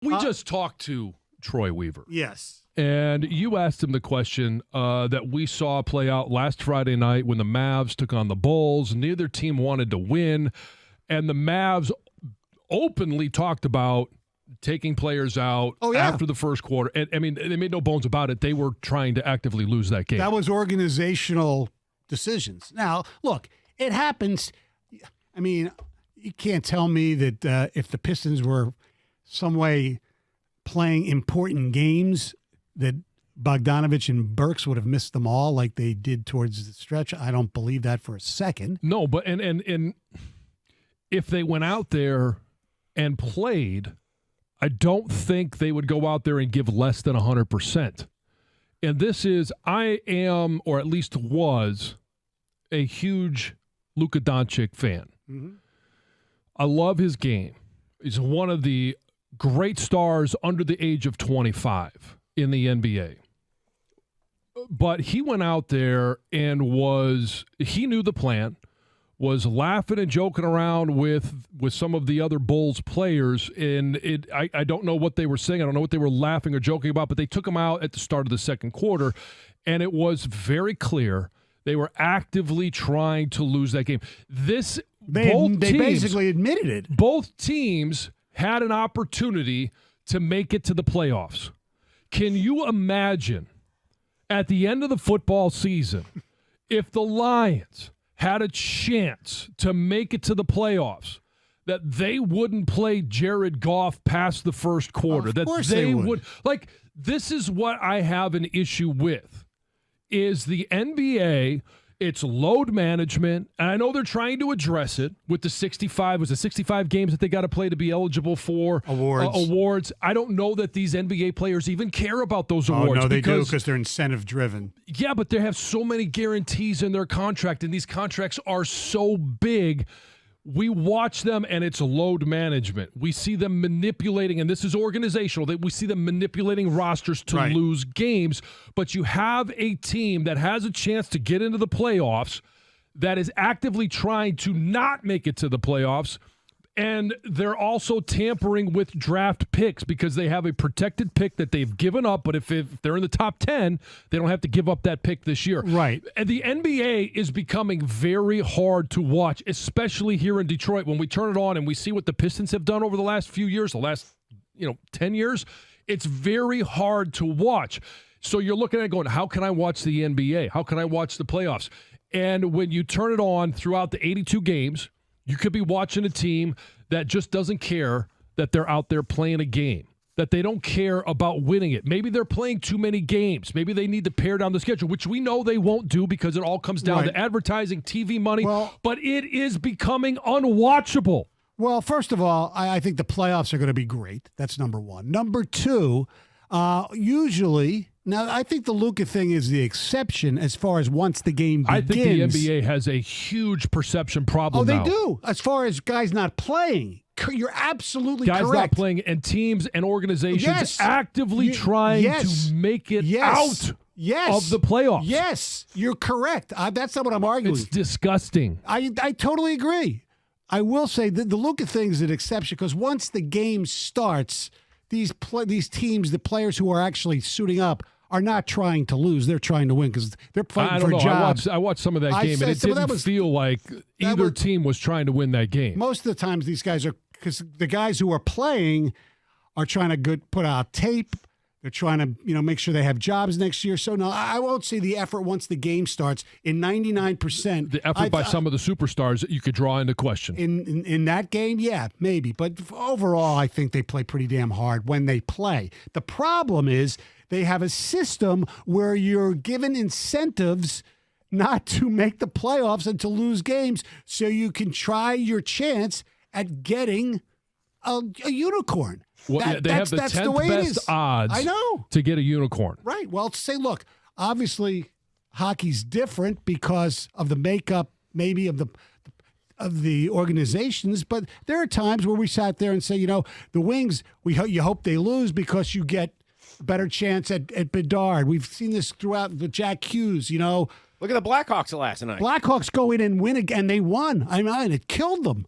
We just talked to Troy Weaver. Yes. And you asked him the question that we saw play out last Friday night when the Mavs took on the Bulls. Neither team wanted to win. And the Mavs openly talked about taking players out after the first quarter. And, I mean, they made no bones about it. They were trying to actively lose that game. That was organizational decisions. Now, look, it happens. I mean, you can't tell me that if the Pistons were some way playing important games that Bogdanovich and Burks would have missed them all like they did towards the stretch. I don't believe that for a second. No, but and if they went out there and played, I don't think they would go out there and give less than 100%. And this is, I am, or at least was, a huge Luka Doncic fan. Mm-hmm. I love his game. He's one of the great stars under the age of 25 in the NBA. But he went out there and he knew the plan, was laughing and joking around with some of the other Bulls players. And I don't know what they were saying. I don't know what they were laughing or joking about, but they took him out at the start of the second quarter, and it was very clear they were actively trying to lose that game. They basically admitted it. Both teams had an opportunity to make it to the playoffs. Can you imagine at the end of the football season if the Lions had a chance to make it to the playoffs, that they wouldn't play Jared Goff past the first quarter? Of that course they would. Like, this is what I have an issue with, is the NBA, it's load management, and I know they're trying to address it with the 65 games that they got to play to be eligible for awards. I don't know that these NBA players even care about those awards. Oh, no, they do, because they're incentive-driven. Yeah, but they have so many guarantees in their contract, and these contracts are so big. We watch them, and it's load management. We see them manipulating, and this is organizational. We see them manipulating rosters to lose games. But you have a team that has a chance to get into the playoffs that is actively trying to not make it to the playoffs, and they're also tampering with draft picks because they have a protected pick that they've given up, but if they're in the top 10, they don't have to give up that pick this year. Right. And the NBA is becoming very hard to watch, especially here in Detroit. When we turn it on and we see what the Pistons have done over the last few years, the last 10 years, it's very hard to watch. So you're looking at it going, how can I watch the NBA? How can I watch the playoffs? And when you turn it on throughout the 82 games, you could be watching a team that just doesn't care that they're out there playing a game, that they don't care about winning it. Maybe they're playing too many games. Maybe they need to pare down the schedule, which we know they won't do because it all comes down to advertising, TV money. But it is becoming unwatchable. Well, first of all, I think the playoffs are going to be great. That's number one. Number two, usually... Now, I think the Luka thing is the exception as far as once the game begins. I think the NBA has a huge perception problem now. Oh, they do. As far as guys not playing. You're absolutely correct. Guys not playing, and teams and organizations actively trying to make it out of the playoffs. Yes, you're correct. That's not what I'm arguing. It's disgusting. I totally agree. I will say that the Luka thing is an exception because once the game starts, these teams, the players who are actually suiting up, are not trying to lose. They're trying to win because they're fighting for jobs. I watched some of that game, and it didn't feel like either team was trying to win that game. Most of the times these guys are, because the guys who are playing are trying to put out tape. They're trying to, make sure they have jobs next year. So, no, I won't say the effort once the game starts. In 99%. The effort by some of the superstars that you could draw into question. In that game, yeah, maybe. But overall, I think they play pretty damn hard when they play. The problem is they have a system where you're given incentives not to make the playoffs and to lose games so you can try your chance at getting a unicorn. Well, they have the 10th best odds to get a unicorn. Right. Well, say, look, obviously hockey's different because of the makeup maybe of the organizations, but there are times where we sat there and say, the Wings, you hope they lose because you get a better chance at Bedard. We've seen this throughout the Jack Hughes, Look at the Blackhawks last night. Blackhawks go in and win again. They won. I mean, it killed them.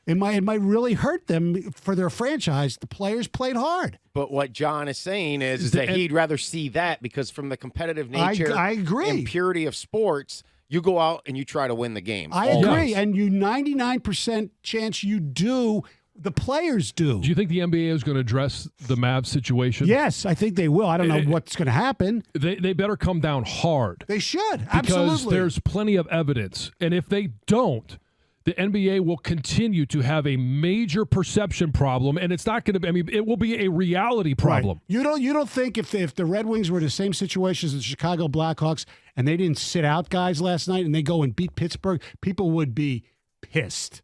It might really hurt them for their franchise. The players played hard. But what John is saying is that he'd rather see that because from the competitive nature I agree. and purity of sports, you go out and you try to win the game. I agree. And you 99% chance you do. The players do. Do you think the NBA is going to address the Mavs situation? Yes, I think they will. I don't know what's going to happen. They better come down hard. They should. Because Absolutely. there's plenty of evidence. And if they don't, the NBA will continue to have a major perception problem, and it's not going to be, I mean, it will be a reality problem. Right. You don't think if the Red Wings were in the same situation as the Chicago Blackhawks and they didn't sit out guys last night and they go and beat Pittsburgh, people would be pissed.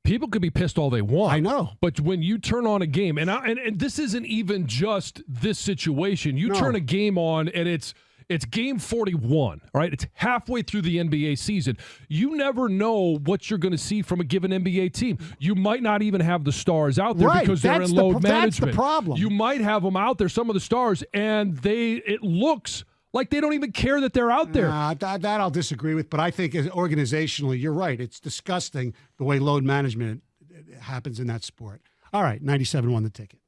People could be pissed all they want. I know. But when you turn on a game, and this isn't even just this situation. You turn a game on, and it's game 41, all right? It's halfway through the NBA season. You never know what you're going to see from a given NBA team. You might not even have the stars out there because they're in load management. That's the problem. You might have them out there, some of the stars, and it looks like they don't even care that they're out there. That I'll disagree with, but I think organizationally, you're right. It's disgusting the way load management happens in that sport. All right, 97 won the ticket.